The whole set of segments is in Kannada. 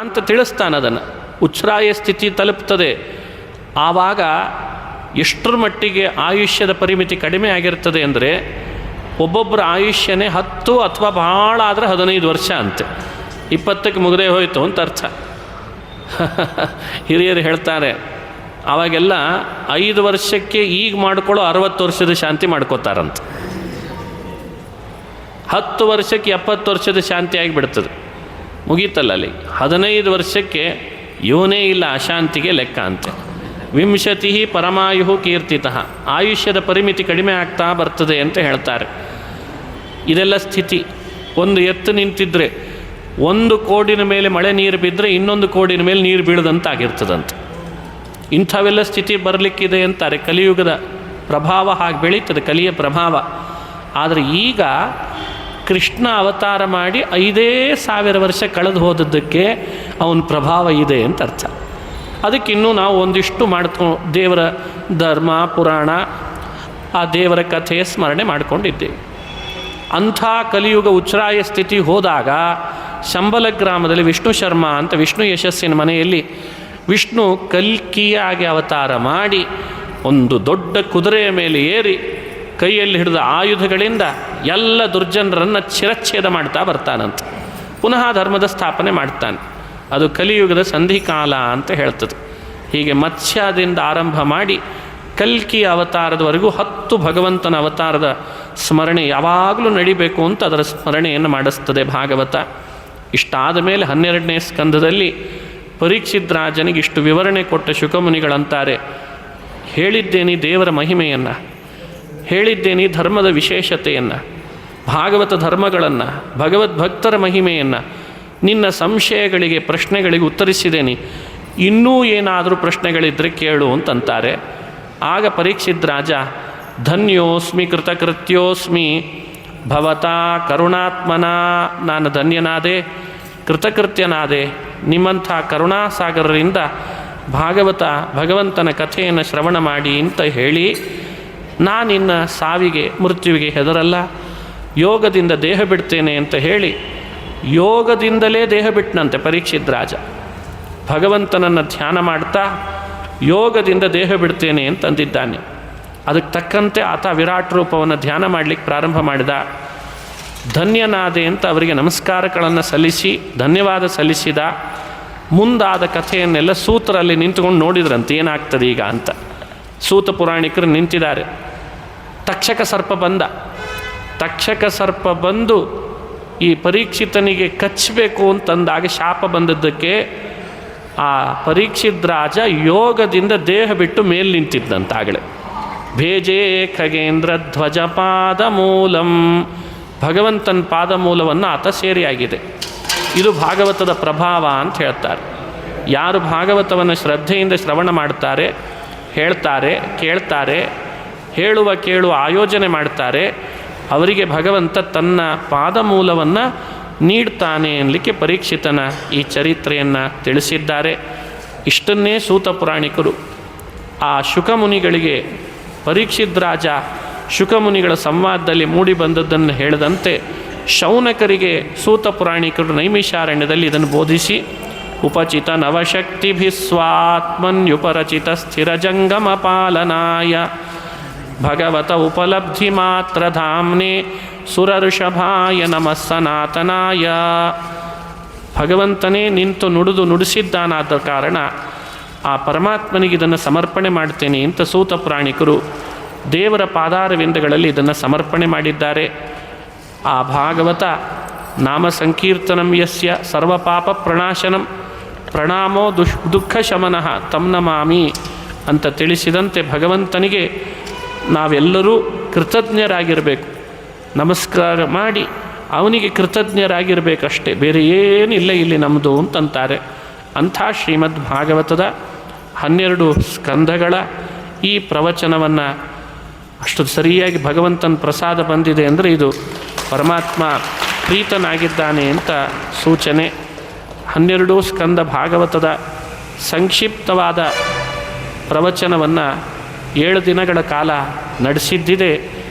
ಅಂತ ತಿಳಿಸ್ತಾನೆ. ಅದನ್ನು ಉಚ್ಛ್ರಾಯ ಸ್ಥಿತಿ ತಲುಪ್ತದೆ. ಆವಾಗ ಎಷ್ಟರ ಮಟ್ಟಿಗೆ ಆಯುಷ್ಯದ ಪರಿಮಿತಿ ಕಡಿಮೆ ಆಗಿರ್ತದೆ ಅಂದರೆ, ಒಬ್ಬೊಬ್ಬರ ಆಯುಷ್ಯನೇ 10 ಅಥವಾ ಭಾಳ ಆದರೆ 15 ವರ್ಷ ಅಂತೆ. 20ಕ್ಕೆ ಮುಗದೇ ಹೋಯಿತು ಅಂತ ಅರ್ಥ. ಹಿರಿಯರು ಹೇಳ್ತಾರೆ, ಆವಾಗೆಲ್ಲ 5 ವರ್ಷಕ್ಕೆ ಈಗ ಮಾಡ್ಕೊಳ್ಳೋ 60 ವರ್ಷದ ಶಾಂತಿ ಮಾಡ್ಕೋತಾರಂತೆ. 10 ವರ್ಷಕ್ಕೆ 70 ವರ್ಷದ ಶಾಂತಿ ಆಗಿಬಿಡ್ತದೆ, ಮುಗೀತಲ್ಲ ಅಲ್ಲಿ. 15 ವರ್ಷಕ್ಕೆ ಇವನೇ ಇಲ್ಲ, ಅಶಾಂತಿಗೆ ಲೆಕ್ಕ ಅಂತೆ. 20 ಪರಮಾಯು ಕೀರ್ತಿತಃ, ಆಯುಷ್ಯದ ಪರಿಮಿತಿ ಕಡಿಮೆ ಆಗ್ತಾ ಬರ್ತದೆ ಅಂತ ಹೇಳ್ತಾರೆ. ಇದೆಲ್ಲ ಸ್ಥಿತಿ. ಒಂದು ಎತ್ತು ನಿಂತಿದ್ರೆ 1 ಕೋಡಿನ ಮೇಲೆ ಮಳೆ ನೀರು ಬಿದ್ದರೆ ಇನ್ನೊಂದು ಕೋಡಿನ ಮೇಲೆ ನೀರು ಬೀಳದಂತಾಗಿರ್ತದಂತೆ. ಇಂಥವೆಲ್ಲ ಸ್ಥಿತಿ ಬರಲಿಕ್ಕಿದೆ ಅಂತಾರೆ. ಕಲಿಯುಗದ ಪ್ರಭಾವ ಹಾಗೆ ಬೆಳೀತದೆ, ಕಲಿಯ ಪ್ರಭಾವ. ಆದರೆ ಈಗ ಕೃಷ್ಣ ಅವತಾರ ಮಾಡಿ 5,000 ವರ್ಷ ಕಳೆದು ಹೋದದ್ದಕ್ಕೆ ಅವನ ಪ್ರಭಾವ ಇದೆ ಅಂತ ಅರ್ಥ. ಅದಕ್ಕಿನ್ನೂ ನಾವು ಒಂದಿಷ್ಟು ದೇವರ ಧರ್ಮ ಪುರಾಣ, ಆ ದೇವರ ಕಥೆ ಸ್ಮರಣೆ ಮಾಡಿಕೊಂಡಿದ್ದೇವೆ. ಅಂಥ ಕಲಿಯುಗ ಉಚ್ಛ್ರಾಯ ಸ್ಥಿತಿ ಹೋದಾಗ ಶಂಬಲ ಗ್ರಾಮದಲ್ಲಿ ವಿಷ್ಣು ಶರ್ಮ ಅಂತ ವಿಷ್ಣು ಯಶಸ್ಸಿನ ಮನೆಯಲ್ಲಿ ವಿಷ್ಣು ಕಲ್ಕಿಯಾಗಿ ಅವತಾರ ಮಾಡಿ ಒಂದು ದೊಡ್ಡ ಕುದುರೆಯ ಮೇಲೆ ಏರಿ ಕೈಯಲ್ಲಿ ಹಿಡಿದ ಆಯುಧಗಳಿಂದ ಎಲ್ಲ ದುರ್ಜನರನ್ನು ಶಿರಚ್ಛೇದ ಮಾಡ್ತಾ ಬರ್ತಾನಂತೆ. ಪುನಃ ಧರ್ಮದ ಸ್ಥಾಪನೆ ಮಾಡ್ತಾನೆ. ಅದು ಕಲಿಯುಗದ ಸಂಧಿಕಾಲ ಅಂತ ಹೇಳ್ತದೆ. ಹೀಗೆ ಮತ್ಸ್ಯದಿಂದ ಆರಂಭ ಮಾಡಿ ಕಲ್ಕಿಯ ಅವತಾರದವರೆಗೂ 10 ಭಗವಂತನ ಅವತಾರದ ಸ್ಮರಣೆ ಯಾವಾಗಲೂ ನಡಿಬೇಕು ಅಂತ ಅದರ ಸ್ಮರಣೆಯನ್ನು ಮಾಡಿಸ್ತದೆ ಭಾಗವತ. ಇಷ್ಟಾದ ಮೇಲೆ 12ನೇ ಸ್ಕಂದದಲ್ಲಿ ಪರೀಕ್ಷಿತ್ ರಾಜನಿಗೆ ಇಷ್ಟು ವಿವರಣೆ ಕೊಟ್ಟ ಶುಕಮುನಿಗಳಂತಾರೆ, ಹೇಳಿದ್ದೇನೆ ದೇವರ ಮಹಿಮೆಯನ್ನು, ಹೇಳಿದ್ದೇನೆ ಧರ್ಮದ ವಿಶೇಷತೆಯನ್ನು, ಭಾಗವತ ಧರ್ಮಗಳನ್ನು, ಭಗವದ್ಭಕ್ತರ ಮಹಿಮೆಯನ್ನು, ನಿನ್ನ ಸಂಶಯಗಳಿಗೆ ಪ್ರಶ್ನೆಗಳಿಗೆ ಉತ್ತರಿಸಿದ್ದೇನೆ. ಇನ್ನೂ ಏನಾದರೂ ಪ್ರಶ್ನೆಗಳಿದ್ದರೆ ಕೇಳು ಅಂತಂತಾರೆ. ಆಗ ಪರೀಕ್ಷಿತ್ ರಾಜ, ಧನ್ಯೋಸ್ಮಿ ಕೃತಕೃತ್ಯೋಸ್ಮಿ ಭವತಾ ಕರುಣಾತ್ಮನ, ನಾನು ಧನ್ಯನಾದೆ, ಕೃತಕೃತ್ಯನಾದೆ, ನಿಮ್ಮಂಥ ಕರುಣಾಸಾಗರರಿಂದ ಭಗವಂತನ ಕಥೆಯನ್ನು ಶ್ರವಣ ಮಾಡಿ ಅಂತ ಹೇಳಿ, ನಾನಿನ್ನ ಸಾವಿಗೆ ಮೃತ್ಯುವಿಗೆ ಹೆದರಲ್ಲ, ಯೋಗದಿಂದ ದೇಹ ಬಿಡ್ತೇನೆ ಅಂತ ಹೇಳಿ ಯೋಗದಿಂದಲೇ ದೇಹ ಬಿಟ್ಟನಂತೆ ಪರೀಕ್ಷಿತ್ ರಾಜ. ಭಗವಂತನನ್ನು ಧ್ಯಾನ ಮಾಡ್ತಾ ಯೋಗದಿಂದ ದೇಹ ಬಿಡ್ತೇನೆ ಅಂತಂದಿದ್ದಾನೆ. ಅದಕ್ಕೆ ತಕ್ಕಂತೆ ಆತ ವಿರಾಟ್ ರೂಪವನ್ನು ಧ್ಯಾನ ಮಾಡಲಿಕ್ಕೆ ಪ್ರಾರಂಭ ಮಾಡಿದ. ಧನ್ಯನಾದೆ ಅಂತ ಅವರಿಗೆ ನಮಸ್ಕಾರಗಳನ್ನು ಸಲ್ಲಿಸಿ ಧನ್ಯವಾದ ಸಲ್ಲಿಸಿದ. ಮುಂದಾದ ಕಥೆಯನ್ನೆಲ್ಲ ಸೂತರಲ್ಲಿ ನಿಂತುಕೊಂಡು ನೋಡಿದ್ರಂತೆ ಏನಾಗ್ತದೆ ಈಗ ಅಂತ. ಸೂತ ಪುರಾಣಿಕರು ನಿಂತಿದ್ದಾರೆ. ತಕ್ಷಕ ಸರ್ಪ ಬಂದು ಈ ಪರೀಕ್ಷಿತನಿಗೆ ಕಚ್ಚಬೇಕು ಅಂತಂದಾಗ ಶಾಪ ಬಂದದ್ದಕ್ಕೆ ಆ ಪರೀಕ್ಷಿತ್ ರಾಜ ಯೋಗದಿಂದ ದೇಹ ಬಿಟ್ಟು ಮೇಲೆ ನಿಂತಿದ್ದಂತಾಗಲೇ. ಭೇಜೇ ಖಗೇಂದ್ರ ಧ್ವಜ ಪಾದ ಮೂಲಂ, ಭಗವಂತನ ಪಾದಮೂಲವನ್ನು ಆತ ಸೇರಿಯಾಗಿದೆ. ಇದು ಭಾಗವತದ ಪ್ರಭಾವ ಅಂತ ಹೇಳ್ತಾರೆ. ಯಾರು ಭಾಗವತವನ್ನು ಶ್ರದ್ಧೆಯಿಂದ ಶ್ರವಣ ಮಾಡ್ತಾರೆ, ಹೇಳ್ತಾರೆ, ಕೇಳ್ತಾರೆ, ಕೇಳುವ ಆಯೋಜನೆ ಮಾಡ್ತಾರೆ, ಅವರಿಗೆ ಭಗವಂತ ತನ್ನ ಪಾದಮೂಲವನ್ನು ನೀಡ್ತಾನೆ ಅನ್ನಲಿಕ್ಕೆ ಪರೀಕ್ಷಿತನ ಈ ಚರಿತ್ರೆಯನ್ನು ತಿಳಿಸಿದ್ದಾರೆ. ಇಷ್ಟನ್ನೇ ಸೂತ ಪುರಾಣಿಕರು ಆ ಶುಕಮುನಿಗಳಿಗೆ, ಪರೀಕ್ಷಿತ್ ರಾಜ ಶುಕಮುನಿಗಳ ಸಂವಾದದಲ್ಲಿ ಮೂಡಿ ಬಂದದ್ದನ್ನು ಹೇಳಿದಂತೆ ಶೌನಕರಿಗೆ ಸೂತ ಪುರಾಣಿಕರು ನೈಮಿಷಾರಣ್ಯದಲ್ಲಿ ಇದನ್ನು ಬೋಧಿಸಿ, ಉಪಚಿತ ನವಶಕ್ತಿಭಿಸ್ವಾತ್ಮನ್ಯುಪರಚಿತ ಸ್ಥಿರಜಂಗಮ ಪಾಲನಾಯ ಭಗವತ ಉಪಲಬ್ಧಿ ಮಾತ್ರ ಧಾಮ್ನೆ ಸುರಋಷಭಾಯ ನಮಃ ಸನಾತನಾಯ. ಭಗವಂತನೇ ನಿಂತು ನುಡಿಸಿದ್ದಾನಾದ ಕಾರಣ ಆ ಪರಮಾತ್ಮನಿಗೆ ಇದನ್ನು ಸಮರ್ಪಣೆ ಮಾಡ್ತೇನೆ ಅಂತ ಸೂತ ಪುರಾಣಿಕರು ದೇವರ ಪಾದಾರವಿಂದಗಳಲ್ಲಿ ಇದನ್ನು ಸಮರ್ಪಣೆ ಮಾಡಿದ್ದಾರೆ. ಆ ಭಾಗವತ ನಾಮ ಸಂಕೀರ್ತನಂ ಯಸ್ಯ ಸರ್ವಪಾಪ ಪ್ರಣಾಶನಂ ಪ್ರಣಾಮೋ ದುಃಖ ಶಮನಃ ತಂ ನಮಾಮಿ ಅಂತ ತಿಳಿಸಿದಂತೆ ಭಗವಂತನಿಗೆ ನಾವೆಲ್ಲರೂ ಕೃತಜ್ಞರಾಗಿರಬೇಕು. ನಮಸ್ಕಾರ ಮಾಡಿ ಅವನಿಗೆ ಕೃತಜ್ಞರಾಗಿರಬೇಕಷ್ಟೇ, ಬೇರೆ ಏನಿಲ್ಲ ಇಲ್ಲಿ ನಮ್ಮದು ಅಂತಂತಾರೆ. ಅಂಥ ಶ್ರೀಮದ್ ಭಾಗವತದ 12 ಸ್ಕಂಧಗಳ ಈ ಪ್ರವಚನವನ್ನು ಅಷ್ಟು ಸರಿಯಾಗಿ ಭಗವಂತನ ಪ್ರಸಾದ ಬಂದಿದೆ ಅಂದರೆ ಇದು ಪರಮಾತ್ಮ ಪ್ರೀತನಾಗಿದ್ದಾನೆ ಅಂತ ಸೂಚನೆ. 12 ಸ್ಕಂದ ಭಾಗವತದ ಸಂಕ್ಷಿಪ್ತವಾದ ಪ್ರವಚನವನ್ನು 7 ದಿನಗಳ ಕಾಲ ನಡೆಸಿದ್ದಿದೆ.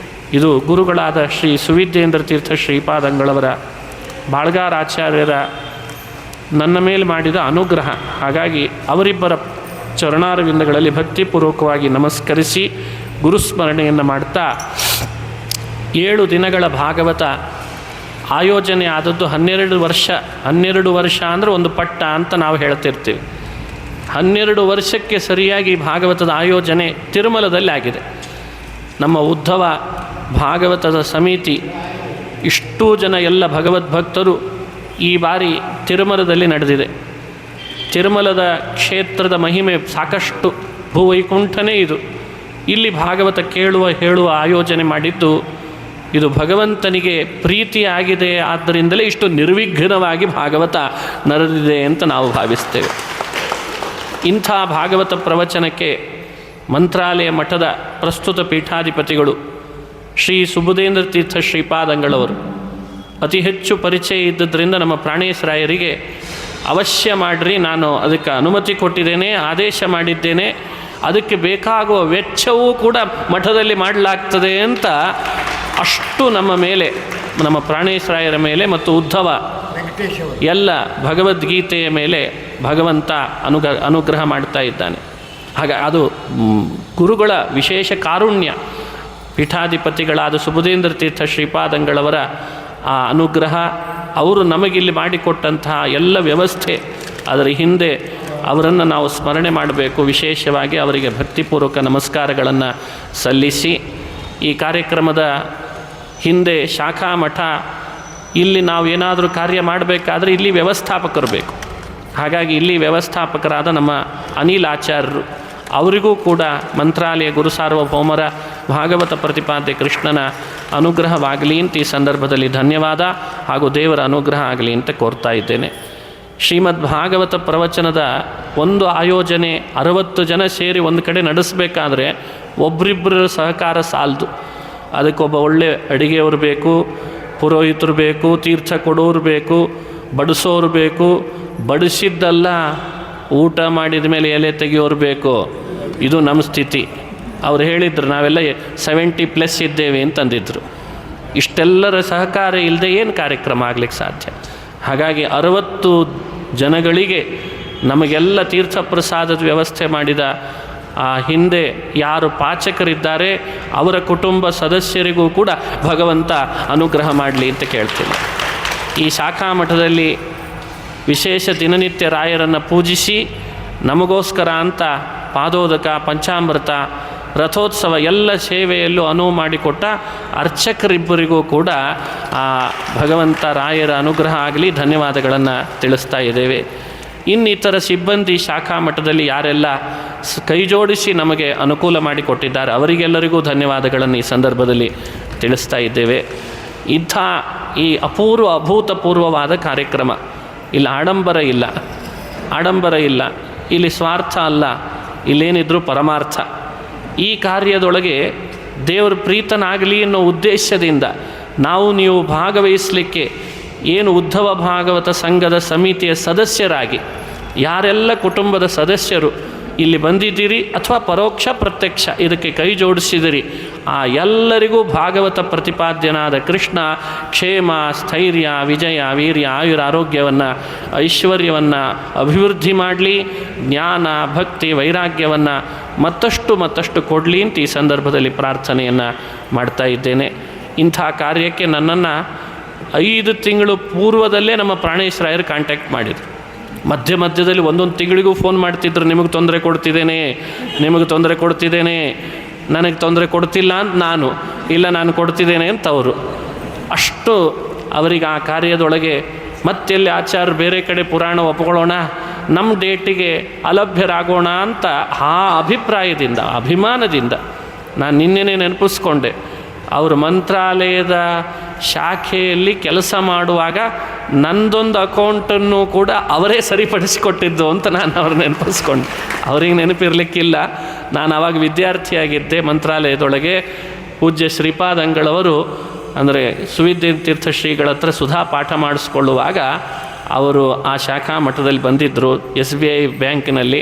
ಇದು ಗುರುಗಳಾದ ಶ್ರೀ ಸುವಿದ್ಯೇಂದ್ರ ತೀರ್ಥ ಶ್ರೀಪಾದಂಗಳವರ ಬಾಳ್ಗಾರಾಚಾರ್ಯರ ನನ್ನ ಮೇಲೆ ಮಾಡಿದ ಅನುಗ್ರಹ. ಹಾಗಾಗಿ ಅವರಿಬ್ಬರ ಚರಣಾರವಿಂದಗಳಲ್ಲಿ ಭಕ್ತಿಪೂರ್ವಕವಾಗಿ ನಮಸ್ಕರಿಸಿ ಗುರುಸ್ಮರಣೆಯನ್ನು ಮಾಡ್ತಾ 7 ದಿನಗಳ ಭಾಗವತ ಆಯೋಜನೆ ಆದದ್ದು 12 ವರ್ಷ. 12 ವರ್ಷ ಅಂದರೆ ಒಂದು ಪಟ್ಟ ಅಂತ ನಾವು ಹೇಳ್ತಿರ್ತೀವಿ. 12 ವರ್ಷಕ್ಕೆ ಸರಿಯಾಗಿ ಭಾಗವತದ ಆಯೋಜನೆ ತಿರುಮಲದಲ್ಲಿ ಆಗಿದೆ. ನಮ್ಮ ಉದ್ಧವ ಭಾಗವತದ ಸಮಿತಿ ಇಷ್ಟೂ ಜನ ಎಲ್ಲ ಭಗವದ್ಭಕ್ತರು ಈ ಬಾರಿ ತಿರುಮಲದಲ್ಲಿ ನಡೆದಿದೆ. ತಿರುಮಲದ ಕ್ಷೇತ್ರದ ಮಹಿಮೆ ಸಾಕಷ್ಟು, ಭೂವೈಕುಂಠನೇ ಇದು. ಇಲ್ಲಿ ಭಾಗವತ ಕೇಳುವ ಹೇಳುವ ಆಯೋಜನೆ ಮಾಡಿದ್ದು ಇದು ಭಗವಂತನಿಗೆ ಪ್ರೀತಿಯಾಗಿದೆ. ಆದ್ದರಿಂದಲೇ ಇಷ್ಟು ನಿರ್ವಿಘ್ನವಾಗಿ ಭಾಗವತ ನಡೆದಿದೆ ಅಂತ ನಾವು ಭಾವಿಸ್ತೇವೆ. ಇಂಥ ಭಾಗವತ ಪ್ರವಚನಕ್ಕೆ ಮಂತ್ರಾಲಯ ಮಠದ ಪ್ರಸ್ತುತ ಪೀಠಾಧಿಪತಿಗಳು ಶ್ರೀ ಸುಬುಧೇಂದ್ರ ತೀರ್ಥ ಶ್ರೀಪಾದಂಗಳವರು ಅತಿ ಹೆಚ್ಚು ಪರಿಚಯ ಇದ್ದದ್ರಿಂದ ನಮ್ಮ ಪ್ರಾಣೇಶರಾಯರಿಗೆ ಅವಶ್ಯ ಮಾಡಿರಿ, ನಾನು ಅದಕ್ಕೆ ಅನುಮತಿ ಕೊಟ್ಟಿದ್ದೇನೆ, ಆದೇಶ ಮಾಡಿದ್ದೇನೆ, ಅದಕ್ಕೆ ಬೇಕಾಗುವ ವೆಚ್ಚವೂ ಕೂಡ ಮಠದಲ್ಲಿ ಮಾಡಲಾಗ್ತದೆ ಅಂತ ಅಷ್ಟು ನಮ್ಮ ಮೇಲೆ, ನಮ್ಮ ಪ್ರಾಣೇಶರಾಯರ ಮೇಲೆ ಮತ್ತು ಉದ್ಧವ ಎಲ್ಲ ಭಗವದ್ಗೀತೆಯ ಮೇಲೆ ಭಗವಂತ ಅನುಗ್ರಹ ಮಾಡ್ತಾ ಇದ್ದಾನೆ. ಅದು ಗುರುಗಳ ವಿಶೇಷ ಕಾರುಣ್ಯ. ಪೀಠಾಧಿಪತಿಗಳಾದ ಸುಬುಧೇಂದ್ರ ತೀರ್ಥ ಶ್ರೀಪಾದಂಗಳವರ ಆ ಅನುಗ್ರಹ, ಅವರು ನಮಗಿಲ್ಲಿ ಮಾಡಿಕೊಟ್ಟಂತಹ ಎಲ್ಲ ವ್ಯವಸ್ಥೆ, ಅದರ ಹಿಂದೆ ಅವರನ್ನು ನಾವು ಸ್ಮರಣೆ ಮಾಡಬೇಕು. ವಿಶೇಷವಾಗಿ ಅವರಿಗೆ ಭಕ್ತಿಪೂರ್ವಕ ನಮಸ್ಕಾರಗಳನ್ನು ಸಲ್ಲಿಸಿ, ಈ ಕಾರ್ಯಕ್ರಮದ ಹಿಂದೆ ಶಾಖಾ ಮಠ, ಇಲ್ಲಿ ನಾವು ಏನಾದರೂ ಕಾರ್ಯ ಮಾಡಬೇಕಾದ್ರೆ ಇಲ್ಲಿ ವ್ಯವಸ್ಥಾಪಕರು ಬೇಕು. ಹಾಗಾಗಿ ಇಲ್ಲಿ ವ್ಯವಸ್ಥಾಪಕರಾದ ನಮ್ಮ ಅನಿಲ್ ಆಚಾರ್ಯರು, ಅವರಿಗೂ ಕೂಡ ಮಂತ್ರಾಲಯ ಗುರು ಸಾರ್ವಭೌಮರ ಭಾಗವತ ಪ್ರತಿಪಾದ್ಯ ಕೃಷ್ಣನ ಅನುಗ್ರಹವಾಗಲಿ ಅಂತ ಈ ಸಂದರ್ಭದಲ್ಲಿ ಧನ್ಯವಾದ ಹಾಗೂ ದೇವರ ಅನುಗ್ರಹ ಆಗಲಿ ಅಂತ ಕೋರ್ತಾ ಇದ್ದೇನೆ. ಶ್ರೀಮದ್ ಭಾಗವತ ಪ್ರವಚನದ ಒಂದು ಆಯೋಜನೆ 60 ಜನ ಸೇರಿ ಒಂದು ಕಡೆ ನಡೆಸಬೇಕಾದ್ರೆ ಒಬ್ಬರಿಬ್ಬರ ಸಹಕಾರ ಸಾಲದು. ಅದಕ್ಕೊಬ್ಬ ಒಳ್ಳೆ ಅಡಿಗೆಯವರು ಬೇಕು, ಪುರೋಹಿತರು ಬೇಕು, ತೀರ್ಥ ಕೊಡೋರು ಬೇಕು, ಬಡಿಸೋರು ಬೇಕು, ಬಡಿಸಿದ್ದಲ್ಲ ಊಟ ಮಾಡಿದ ಮೇಲೆ ಎಲೆ ತೆಗೆಯೋರು ಬೇಕು. ಇದು ನಮ್ಮ ಸ್ಥಿತಿ. ಅವ್ರು ಹೇಳಿದ್ರು ನಾವೆಲ್ಲ 70+ ಇದ್ದೇವೆ ಅಂತಂದಿದ್ರು. ಇಷ್ಟೆಲ್ಲರ ಸಹಕಾರ ಇಲ್ಲದೆ ಏನು ಕಾರ್ಯಕ್ರಮ ಆಗಲಿಕ್ಕೆ ಸಾಧ್ಯ? ಹಾಗಾಗಿ 60 ಜನಗಳಿಗೆ ನಮಗೆಲ್ಲ ತೀರ್ಥ ಪ್ರಸಾದದ ವ್ಯವಸ್ಥೆ ಮಾಡಿದ ಆ ಹಿಂದೆ ಯಾರು ಪಾಚಕರಿದ್ದಾರೆ ಅವರ ಕುಟುಂಬ ಸದಸ್ಯರಿಗೂ ಕೂಡ ಭಗವಂತ ಅನುಗ್ರಹ ಮಾಡಲಿ ಅಂತ ಕೇಳ್ತೀನಿ. ಈ ಶಾಖಾ ಮಠದಲ್ಲಿ ವಿಶೇಷ ದಿನನಿತ್ಯ ರಾಯರನ್ನು ಪೂಜಿಸಿ ನಮಗೋಸ್ಕರ ಅಂತ ಪಾದೋದಕ, ಪಂಚಾಮೃತ, ರಥೋತ್ಸವ ಎಲ್ಲ ಸೇವೆಯಲ್ಲೂ ಅನುವು ಮಾಡಿಕೊಟ್ಟ ಅರ್ಚಕರಿಬ್ಬರಿಗೂ ಕೂಡ ಆ ಭಗವಂತ ರಾಯರ ಅನುಗ್ರಹ ಆಗಲಿ ಧನ್ಯವಾದಗಳನ್ನು ತಿಳಿಸ್ತಾ ಇದ್ದೇವೆ. ಇನ್ನಿತರ ಸಿಬ್ಬಂದಿ ಶಾಖಾ ಮಠದಲ್ಲಿ ಯಾರೆಲ್ಲ ಕೈಜೋಡಿಸಿ ನಮಗೆ ಅನುಕೂಲ ಮಾಡಿಕೊಟ್ಟಿದ್ದಾರೆ ಅವರಿಗೆಲ್ಲರಿಗೂ ಧನ್ಯವಾದಗಳನ್ನು ಈ ಸಂದರ್ಭದಲ್ಲಿ ತಿಳಿಸ್ತಾ ಇದ್ದೇವೆ. ಇಂಥ ಈ ಅಭೂತಪೂರ್ವವಾದ ಕಾರ್ಯಕ್ರಮ, ಇಲ್ಲಿ ಆಡಂಬರ ಇಲ್ಲ, ಇಲ್ಲಿ ಸ್ವಾರ್ಥ ಅಲ್ಲ, ಇಲ್ಲೇನಿದ್ರೂ ಪರಮಾರ್ಥ. ಈ ಕಾರ್ಯದೊಳಗೆ ದೇವರು ಪ್ರೀತನಾಗಲಿ ಅನ್ನೋ ಉದ್ದೇಶದಿಂದ ನೀವು ಭಾಗವಹಿಸಲಿಕ್ಕೆ ಏನು ಉದ್ಧವ ಭಾಗವತ ಸಂಘದ ಸಮಿತಿಯ ಸದಸ್ಯರಾಗಿ ಯಾರೆಲ್ಲ ಕುಟುಂಬದ ಸದಸ್ಯರು ಇಲ್ಲಿ ಬಂದಿದ್ದೀರಿ ಅಥವಾ ಪರೋಕ್ಷ ಪ್ರತ್ಯಕ್ಷ ಇದಕ್ಕೆ ಕೈ ಜೋಡಿಸಿದಿರಿ, ಆ ಎಲ್ಲರಿಗೂ ಭಾಗವತ ಪ್ರತಿಪಾದ್ಯನಾದ ಕೃಷ್ಣ ಕ್ಷೇಮ, ಸ್ಥೈರ್ಯ, ವಿಜಯ, ವೀರ್ಯ, ಆಯುರ, ಆರೋಗ್ಯವನ್ನು, ಐಶ್ವರ್ಯವನ್ನು ಅಭಿವೃದ್ಧಿ ಮಾಡಲಿ, ಜ್ಞಾನ, ಭಕ್ತಿ, ವೈರಾಗ್ಯವನ್ನು ಮತ್ತಷ್ಟು ಕೊಡಲಿ ಅಂತ ಈ ಸಂದರ್ಭದಲ್ಲಿ ಪ್ರಾರ್ಥನೆಯನ್ನು ಮಾಡ್ತಾ ಇದ್ದೇನೆ. ಇಂಥ ಕಾರ್ಯಕ್ಕೆ ನನ್ನನ್ನು 5 ತಿಂಗಳು ಪೂರ್ವದಲ್ಲೇ ನಮ್ಮ ಪ್ರಾಣೇಶರಾಯರು ಕಾಂಟ್ಯಾಕ್ಟ್ ಮಾಡಿದರು. ಮಧ್ಯದಲ್ಲಿ ಒಂದೊಂದು ತಿಂಗಳಿಗೂ ಫೋನ್ ಮಾಡ್ತಿದ್ರು, ನಿಮಗೆ ತೊಂದರೆ ಕೊಡ್ತಿದ್ದೇನೆ, ನನಗೆ ತೊಂದರೆ ಕೊಡ್ತಿಲ್ಲ ಅಂತ ನಾನು ಕೊಡ್ತಿದ್ದೇನೆ ಅಂತ ಅವರು. ಅಷ್ಟು ಅವರಿಗೆ ಆ ಕಾರ್ಯದೊಳಗೆ ಮತ್ತೆಲ್ಲಿ ಆಚಾರ್ಯರು ಬೇರೆ ಕಡೆ ಪುರಾಣ ಒಪ್ಕೊಳ್ಳೋಣ, ನಮ್ಮ ಡೇಟಿಗೆ ಅಲಭ್ಯರಾಗೋಣ ಅಂತ ಆ ಅಭಿಪ್ರಾಯದಿಂದ, ಅಭಿಮಾನದಿಂದ ನಾನು ನಿನ್ನೆನೇ ನೆನಪಿಸ್ಕೊಂಡೆ. ಅವರು ಮಂತ್ರಾಲಯದ ಶಾಖೆಯಲ್ಲಿ ಕೆಲಸ ಮಾಡುವಾಗ ನಂದೊಂದು ಅಕೌಂಟನ್ನು ಕೂಡ ಅವರೇ ಸರಿಪಡಿಸಿಕೊಟ್ಟಿದ್ದು ಅಂತ ನಾನು ಅವ್ರು ನೆನಪಿಸ್ಕೊಂಡೆ. ಅವ್ರಿಗೆ ನೆನಪಿರಲಿಕ್ಕಿಲ್ಲ, ನಾನು ಆವಾಗ ವಿದ್ಯಾರ್ಥಿಯಾಗಿದ್ದೆ ಮಂತ್ರಾಲಯದೊಳಗೆ. ಪೂಜ್ಯ ಶ್ರೀಪಾದಂಗಳವರು ಅಂದರೆ ಸುವಿದ್ಯೇಂದ್ರ ತೀರ್ಥ ಶ್ರೀಗಳ ಹತ್ರ ಸುಧಾ ಪಾಠ ಮಾಡಿಸ್ಕೊಳ್ಳುವಾಗ ಅವರು ಆ ಶಾಖಾ ಮಠದಲ್ಲಿ ಬಂದಿದ್ದರು. SBI ಬ್ಯಾಂಕಿನಲ್ಲಿ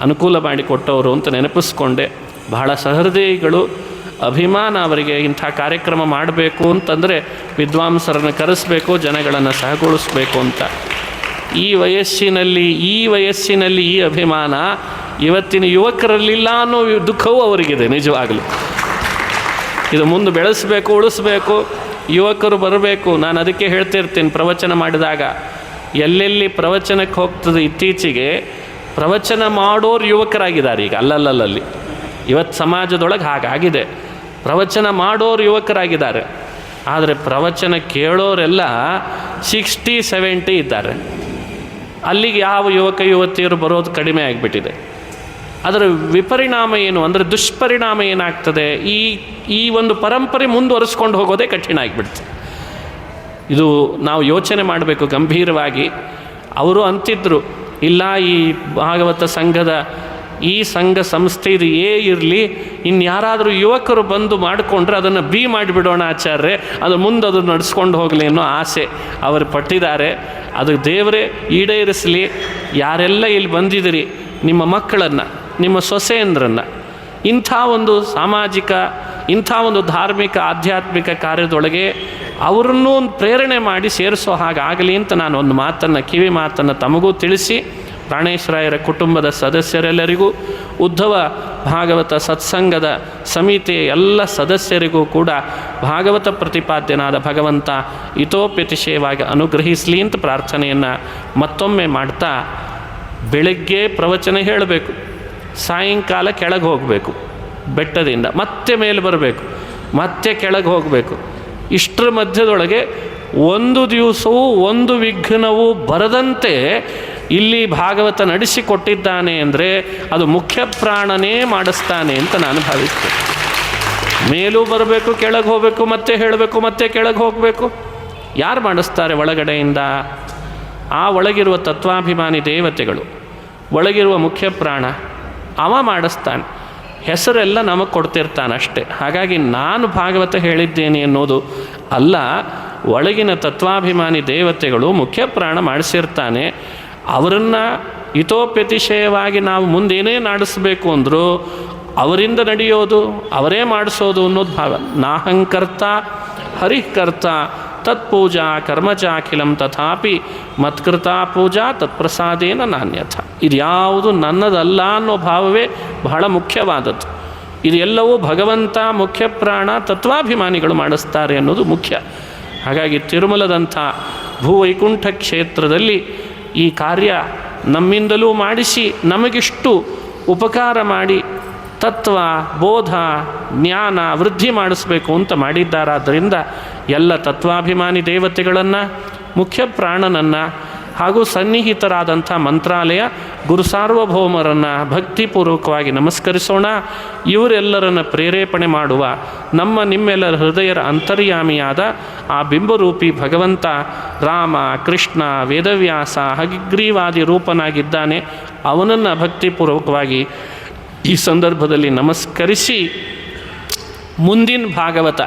ಅನುಕೂಲ ಮಾಡಿಕೊಟ್ಟವರು ಅಂತ ನೆನಪಿಸ್ಕೊಂಡೆ. ಬಹಳ ಸಹೃದಯಿಗಳು, ಅಭಿಮಾನ ಅವರಿಗೆ. ಇಂಥ ಕಾರ್ಯಕ್ರಮ ಮಾಡಬೇಕು ಅಂತಂದರೆ ವಿದ್ವಾಂಸರನ್ನು ಕರೆಸಬೇಕು, ಜನಗಳನ್ನು ಸಹಗೊಳಿಸಬೇಕು ಅಂತ. ಈ ವಯಸ್ಸಿನಲ್ಲಿ ಈ ಅಭಿಮಾನ ಇವತ್ತಿನ ಯುವಕರಲ್ಲಿಲ್ಲ ಅನ್ನೋ ದುಃಖವೂ ಅವರಿಗಿದೆ ನಿಜವಾಗಲೂ. ಇದು ಮುಂದೆ ಬೆಳೆಸಬೇಕು, ಉಳಿಸ್ಬೇಕು, ಯುವಕರು ಬರಬೇಕು. ನಾನು ಅದಕ್ಕೆ ಹೇಳ್ತಿರ್ತೀನಿ ಪ್ರವಚನ ಮಾಡಿದಾಗ, ಎಲ್ಲೆಲ್ಲಿ ಪ್ರವಚನಕ್ಕೆ ಹೋಗ್ತದೆ ಇತ್ತೀಚೆಗೆ ಪ್ರವಚನ ಮಾಡೋರು ಯುವಕರಾಗಿದ್ದಾರೆ ಈಗ. ಅಲ್ಲಲ್ಲಿ ಇವತ್ತು ಸಮಾಜದೊಳಗೆ ಹಾಗಾಗಿದೆ. ಪ್ರವಚನ ಮಾಡೋರು ಯುವಕರಾಗಿದ್ದಾರೆ, ಆದರೆ ಪ್ರವಚನ ಕೇಳೋರೆಲ್ಲ 60-70 ಇದ್ದಾರೆ. ಅಲ್ಲಿಗೆ ಯಾವ ಯುವಕ ಯುವತಿಯರು ಬರೋದು ಕಡಿಮೆ ಆಗಿಬಿಟ್ಟಿದೆ. ಅದರ ವಿಪರಿಣಾಮ ಏನು ಅಂದರೆ, ದುಷ್ಪರಿಣಾಮ ಏನಾಗ್ತದೆ, ಈ ಒಂದು ಪರಂಪರೆ ಮುಂದುವರಿಸ್ಕೊಂಡು ಹೋಗೋದೇ ಕಠಿಣ ಆಗಿಬಿಡ್ತದೆ. ಇದು ನಾವು ಯೋಚನೆ ಮಾಡಬೇಕು ಗಂಭೀರವಾಗಿ. ಅವರು ಅಂತಿದ್ರು, ಇಲ್ಲ ಈ ಭಾಗವತ ಸಂಘದ ಈ ಸಂಘ ಸಂಸ್ಥೆ ಇದು ಇರಲಿ, ಇನ್ಯಾರಾದರೂ ಯುವಕರು ಬಂದು ಮಾಡಿಕೊಂಡ್ರೆ ಅದನ್ನು ಮಾಡಿಬಿಡೋಣ ಆಚಾರ್ಯ, ಅದು ಮುಂದೆ ಅದು ನಡೆಸ್ಕೊಂಡು ಹೋಗಲಿ ಅನ್ನೋ ಆಸೆ ಅವರು ಪಟ್ಟಿದ್ದಾರೆ. ಅದು ದೇವರೇ ಈಡೇರಿಸಲಿ. ಯಾರೆಲ್ಲ ಇಲ್ಲಿ ಬಂದಿದ್ದೀರಿ, ನಿಮ್ಮ ಮಕ್ಕಳನ್ನು, ನಿಮ್ಮ ಸೊಸೆಯಂದ್ರನ್ನು ಇಂಥ ಒಂದು ಸಾಮಾಜಿಕ, ಇಂಥ ಒಂದು ಧಾರ್ಮಿಕ ಆಧ್ಯಾತ್ಮಿಕ ಕಾರ್ಯದೊಳಗೆ ಅವರನ್ನೂ ಒಂದು ಪ್ರೇರಣೆ ಮಾಡಿ ಸೇರಿಸೋ ಹಾಗಾಗಲಿ ಅಂತ ನಾನು ಒಂದು ಕಿವಿ ಮಾತನ್ನು ತಮಗೂ ತಿಳಿಸಿ, ಪ್ರಾಣೇಶ್ವರಾಯರ ಕುಟುಂಬದ ಸದಸ್ಯರೆಲ್ಲರಿಗೂ, ಉದ್ಧವ ಭಾಗವತ ಸತ್ಸಂಗದ ಸಮಿತಿಯ ಎಲ್ಲ ಸದಸ್ಯರಿಗೂ ಕೂಡ ಭಾಗವತ ಪ್ರತಿಪಾದ್ಯನಾದ ಭಗವಂತ ಇತೋಪ್ಯತಿಶಯವಾಗಿ ಅನುಗ್ರಹಿಸಲಿ ಅಂತ ಪ್ರಾರ್ಥನೆಯನ್ನು ಮತ್ತೊಮ್ಮೆ ಮಾಡ್ತಾ, ಬೆಳಗ್ಗೆ ಪ್ರವಚನ ಹೇಳಬೇಕು, ಸಾಯಂಕಾಲ ಕೆಳಗೆ ಹೋಗಬೇಕು ಬೆಟ್ಟದಿಂದ, ಮತ್ತೆ ಮೇಲೆ ಬರಬೇಕು, ಮತ್ತೆ ಕೆಳಗೆ ಹೋಗಬೇಕು. ಇಷ್ಟರ ಮಧ್ಯದೊಳಗೆ ಒಂದು ದಿವಸವೂ ಒಂದು ವಿಘ್ನವೂ ಬರದಂತೆ ಇಲ್ಲಿ ಭಾಗವತ ನಡೆಸಿಕೊಟ್ಟಿದ್ದಾನೆ ಅಂದರೆ ಅದು ಮುಖ್ಯ ಪ್ರಾಣನೇ ಮಾಡಿಸ್ತಾನೆ ಅಂತ ನಾನು ಭಾವಿಸ್ತೇನೆ. ಮೇಲೂ ಬರಬೇಕು, ಕೆಳಗೆ ಹೋಗಬೇಕು, ಮತ್ತೆ ಹೇಳಬೇಕು, ಮತ್ತೆ ಕೆಳಗೆ ಹೋಗಬೇಕು. ಯಾರು ಮಾಡಿಸ್ತಾರೆ ಒಳಗಡೆಯಿಂದ? ಆ ಒಳಗಿರುವ ತತ್ವಾಭಿಮಾನಿ ದೇವತೆಗಳು, ಒಳಗಿರುವ ಮುಖ್ಯ ಪ್ರಾಣ ಅವ ಮಾಡಿಸ್ತಾನೆ. ಹೆಸರೆಲ್ಲ ನಮಗೆ ಕೊಡ್ತಿರ್ತಾನಷ್ಟೆ. ಹಾಗಾಗಿ ನಾನು ಭಾಗವತ ಹೇಳಿದ್ದೇನೆ ಅನ್ನೋದು ಅಲ್ಲ, ಒಳಗಿನ ತತ್ವಾಭಿಮಾನಿ ದೇವತೆಗಳು ಮುಖ್ಯ ಪ್ರಾಣ ಮಾಡಿಸಿರ್ತಾನೆ. ಅವರನ್ನು ಹಿತೋಪ್ಯತಿಶಯವಾಗಿ ನಾವು ಮುಂದೇನೇ ನಡೆಸಬೇಕು ಅಂದರೂ ಅವರಿಂದ ನಡೆಯೋದು, ಅವರೇ ಮಾಡಿಸೋದು ಅನ್ನೋದು ಭಾವ. ನಾಹಂಕರ್ತ ಹರಿಕರ್ತ ತತ್ಪೂಜಾ ಕರ್ಮಚಾಖಿಲಂ ತಥಾಪಿ ಮತ್ಕೃತ ಪೂಜಾ ತತ್ಪ್ರಸಾದೇನ ನಾಣ್ಯಥ. ಇದು ಯಾವುದು ನನ್ನದಲ್ಲ ಅನ್ನೋ ಭಾವವೇ ಬಹಳ ಮುಖ್ಯವಾದದ್ದು. ಇದು ಎಲ್ಲವೂ ಭಗವಂತ, ಮುಖ್ಯ ಪ್ರಾಣ, ತತ್ವಾಭಿಮಾನಿಗಳು ಮಾಡಿಸ್ತಾರೆ ಅನ್ನೋದು ಮುಖ್ಯ. ಹಾಗಾಗಿ ತಿರುಮಲದಂಥ ಭೂವೈಕುಂಠ ಕ್ಷೇತ್ರದಲ್ಲಿ ಈ ಕಾರ್ಯ ನಮ್ಮಿಂದಲೂ ಮಾಡಿಸಿ ನಮಗಿಷ್ಟು ಉಪಕಾರ ಮಾಡಿ ತತ್ವ ಬೋಧ ಜ್ಞಾನ ವೃದ್ಧಿ ಮಾಡಿಸ್ಬೇಕು ಅಂತ ಮಾಡಿದ್ದಾರಾದ್ದರಿಂದ ಎಲ್ಲ ತತ್ವಾಭಿಮಾನಿ ದೇವತೆಗಳನ್ನು, ಮುಖ್ಯ ಪ್ರಾಣನನ್ನು ಹಾಗೂ ಸನ್ನಿಹಿತರಾದಂಥ ಮಂತ್ರಾಲಯ ಗುರು ಸಾರ್ವಭೌಮರನ್ನು ಭಕ್ತಿಪೂರ್ವಕವಾಗಿ ನಮಸ್ಕರಿಸೋಣ. ಇವರೆಲ್ಲರನ್ನು ಪ್ರೇರೇಪಣೆ ಮಾಡುವ ನಿಮ್ಮೆಲ್ಲರ ಹೃದಯರ ಅಂತರ್ಯಾಮಿಯಾದ ಆ ಬಿಂಬರೂಪಿ ಭಗವಂತ ರಾಮ, ಕೃಷ್ಣ, ವೇದವ್ಯಾಸ, ಹಯಗ್ರೀವಾದಿ ರೂಪನಾಗಿದ್ದಾನೆ. ಅವನನ್ನು ಭಕ್ತಿಪೂರ್ವಕವಾಗಿ ಈ ಸಂದರ್ಭದಲ್ಲಿ ನಮಸ್ಕರಿಸಿ, ಮುಂದಿನ ಭಾಗವತ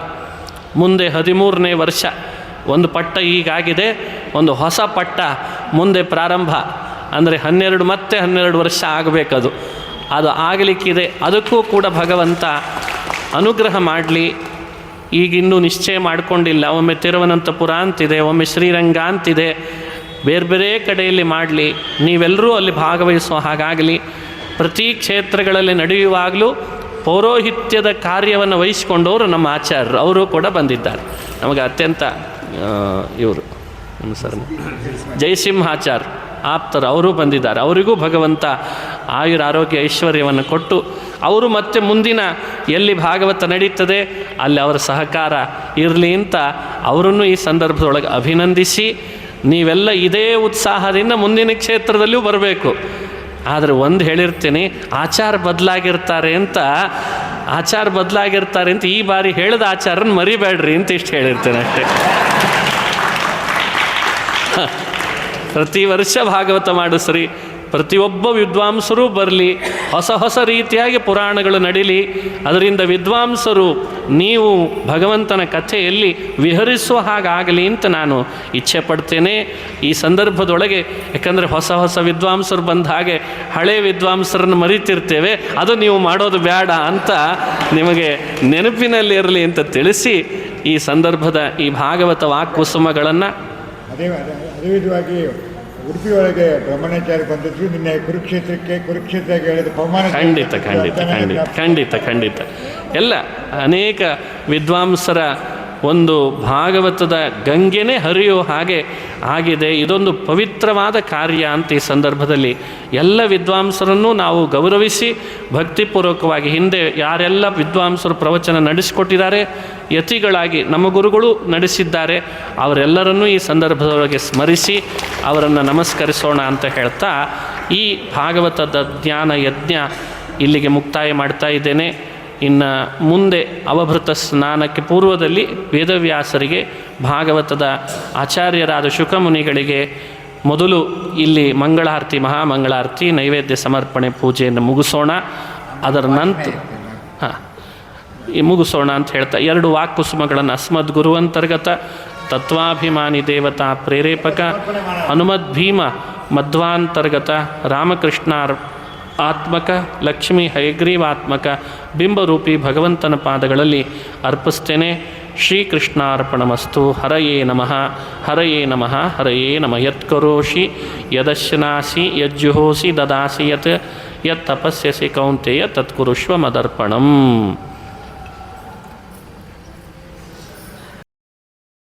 ಮುಂದೆ 13ನೇ ವರ್ಷ, ಒಂದು ಪಟ್ಟ ಈಗಾಗಿದೆ, ಒಂದು ಹೊಸ ಪಟ್ಟ ಮುಂದೆ ಪ್ರಾರಂಭ. ಅಂದರೆ 12 ವರ್ಷ ಆಗಬೇಕದು. ಅದು ಆಗಲಿಕ್ಕಿದೆ. ಅದಕ್ಕೂ ಕೂಡ ಭಗವಂತ ಅನುಗ್ರಹ ಮಾಡಲಿ. ಈಗಿನ್ನೂ ನಿಶ್ಚಯ ಮಾಡಿಕೊಂಡಿಲ್ಲ. ಒಮ್ಮೆ ತಿರುವನಂತಪುರ ಅಂತಿದೆ, ಒಮ್ಮೆ ಶ್ರೀರಂಗ ಅಂತಿದೆ, ಬೇರೆ ಬೇರೆ ಕಡೆಯಲ್ಲಿ ಮಾಡಲಿ. ನೀವೆಲ್ಲರೂ ಅಲ್ಲಿ ಭಾಗವಹಿಸೋ ಹಾಗಾಗಲಿ. ಪ್ರತಿ ಕ್ಷೇತ್ರಗಳಲ್ಲಿ ನಡೆಯುವಾಗಲೂ ಪೌರೋಹಿತ್ಯದ ಕಾರ್ಯವನ್ನು ವಹಿಸಿಕೊಂಡವರು ನಮ್ಮ ಆಚಾರ್ಯರು, ಅವರು ಕೂಡ ಬಂದಿದ್ದಾರೆ. ನಮಗೆ ಅತ್ಯಂತ ಇವರು ನಮ್ಮ ಸರ್ ಜಯಸಿಂಹಾಚಾರ್ಯ ಆಪ್ತರು, ಅವರು ಬಂದಿದ್ದಾರೆ. ಅವರಿಗೂ ಭಗವಂತ ಆಯುರಾರೋಗ್ಯ ಐಶ್ವರ್ಯವನ್ನು ಕೊಟ್ಟು ಅವರು ಮತ್ತೆ ಮುಂದಿನ ಎಲ್ಲಿ ಭಾಗವತ ನಡೀತದೆ ಅಲ್ಲಿ ಅವರ ಸಹಕಾರ ಇರಲಿ ಅಂತ ಅವರನ್ನು ಈ ಸಂದರ್ಭದೊಳಗೆ ಅಭಿನಂದಿಸಿ, ನೀವೆಲ್ಲ ಇದೇ ಉತ್ಸಾಹದಿಂದ ಮುಂದಿನ ಕ್ಷೇತ್ರದಲ್ಲಿಯೂ ಬರಬೇಕು. ಆದರೆ ಒಂದು ಹೇಳಿರ್ತೀನಿ, ಆಚಾರ ಬದಲಾಗಿರ್ತಾರೆ ಅಂತ ಈ ಬಾರಿ ಹೇಳಿದ ಆಚಾರನ ಮರಿಬೇಡ್ರಿ ಅಂತ ಇಷ್ಟು ಹೇಳಿರ್ತೇನೆ ಅಷ್ಟೇ. ಪ್ರತಿ ವರ್ಷ ಭಾಗವತ ಮಾಡಿಸ್ರಿ, ಪ್ರತಿಯೊಬ್ಬ ವಿದ್ವಾಂಸರೂ ಬರಲಿ, ಹೊಸ ರೀತಿಯಾಗಿ ಪುರಾಣಗಳು ನಡೀಲಿ. ಅದರಿಂದ ವಿದ್ವಾಂಸರು ನೀವು ಭಗವಂತನ ಕಥೆಯಲ್ಲಿ ವಿಹರಿಸುವ ಹಾಗಾಗಲಿ ಅಂತ ನಾನು ಇಚ್ಛೆ ಪಡ್ತೇನೆ ಈ ಸಂದರ್ಭದೊಳಗೆ. ಯಾಕಂದರೆ ಹೊಸ ವಿದ್ವಾಂಸರು ಬಂದ ಹಾಗೆ ಹಳೆ ವಿದ್ವಾಂಸರನ್ನು ಮರಿತಿರ್ತೇವೆ, ಅದು ನೀವು ಮಾಡೋದು ಬೇಡ ಅಂತ ನಿಮಗೆ ನೆನಪಿನಲ್ಲಿರಲಿ ಅಂತ ತಿಳಿಸಿ ಈ ಸಂದರ್ಭದ ಈ ಭಾಗವತ ವಾಕ್ಕುಸುಮಗಳನ್ನು ಅದೇ ವಿಧವಾಗಿ ಉಡುಪಿ ಒಳಗೆ ಬ್ರಹ್ಮಣಾಚಾರ್ಯ ಬಂದಿದ್ರು, ನಿನ್ನೆ ಕುರುಕ್ಷೇತ್ರಕ್ಕೆ ಹೇಳಿದ ಪವಮಾನ. ಖಂಡಿತ ಖಂಡಿತ ಖಂಡಿತ ಖಂಡಿತ ಖಂಡಿತ ಎಲ್ಲ ಅನೇಕ ವಿದ್ವಾಂಸರ ಒಂದು ಭಾಗವತದ ಗಂಗೆನೇ ಹರಿಯೋ ಹಾಗೆ ಆಗಿದೆ. ಇದೊಂದು ಪವಿತ್ರವಾದ ಕಾರ್ಯ ಅಂತ ಈ ಸಂದರ್ಭದಲ್ಲಿ ಎಲ್ಲ ವಿದ್ವಾಂಸರನ್ನು ನಾವು ಗೌರವಿಸಿ ಭಕ್ತಿಪೂರ್ವಕವಾಗಿ, ಹಿಂದೆ ಯಾರೆಲ್ಲ ವಿದ್ವಾಂಸರು ಪ್ರವಚನ ನಡೆಸಿಕೊಟ್ಟಿದ್ದಾರೆ, ಯತಿಗಳಾಗಿ ನಮ್ಮ ಗುರುಗಳು ನಡೆಸಿದ್ದಾರೆ, ಅವರೆಲ್ಲರನ್ನೂ ಈ ಸಂದರ್ಭದೊಳಗೆ ಸ್ಮರಿಸಿ ಅವರನ್ನು ನಮಸ್ಕರಿಸೋಣ ಅಂತ ಹೇಳ್ತಾ ಈ ಭಾಗವತದ ಜ್ಞಾನ ಯಜ್ಞ ಇಲ್ಲಿಗೆ ಮುಕ್ತಾಯ ಮಾಡ್ತಾ ಇದ್ದೇನೆ. ಇನ್ನು ಮುಂದೆ ಅವಭೃತ ಸ್ನಾನಕ್ಕೆ ಪೂರ್ವದಲ್ಲಿ ವೇದವ್ಯಾಸರಿಗೆ, ಭಾಗವತದ ಆಚಾರ್ಯರಾದ ಶುಕಮುನಿಗಳಿಗೆ ಮೊದಲು ಇಲ್ಲಿ ಮಂಗಳಾರತಿ, ಮಹಾಮಂಗಳಾರತಿ, ನೈವೇದ್ಯ ಸಮರ್ಪಣೆ ಪೂಜೆಯನ್ನು ಮುಗಿಸೋಣ. ಅದರ ನಂತರ ಮುಗಿಸೋಣ ಅಂತ ಹೇಳ್ತಾ 2 ವಾಕ್ಕುಸುಮಗಳನ್ನು ಅಸ್ಮದ್ಗುರು ಅಂತರ್ಗತ ತತ್ವಾಭಿಮಾನಿ ದೇವತಾ ಪ್ರೇರೇಪಕ ಹನುಮದ್ಭೀಮ ಮಧ್ವಾಂತರ್ಗತ ರಾಮಕೃಷ್ಣಾರ್ ಆತ್ಮಕ ಲಕ್ಷ್ಮೀ ಹಯಗ್ರೀವಾತ್ಮಕ ಬಿಂಬರೂಪಿ ಭಗವಂತನ ಪಾದಗಳಲ್ಲಿ ಅರ್ಪಿಸ್ತೇನೆ. ಶ್ರೀಕೃಷ್ಣಾರ್ಪಣಮಸ್ತು. ಹರಯೇ ನಮಃ ಹರಯೇ ನಮಃ ಹರಯೇ ನಮಃ. ಯತ್ಕರೋಷಿ ಯದಶ್ನಾಸಿ ಯಜ್ಜುಹೋಸಿ ದದಾಸಿ ಯತ್ ತಪಸ್ಯಸಿ ಕೌಂತೆಯ ತತ್ಕುರುಷ್ವ ಮದರ್ಪಣಂ.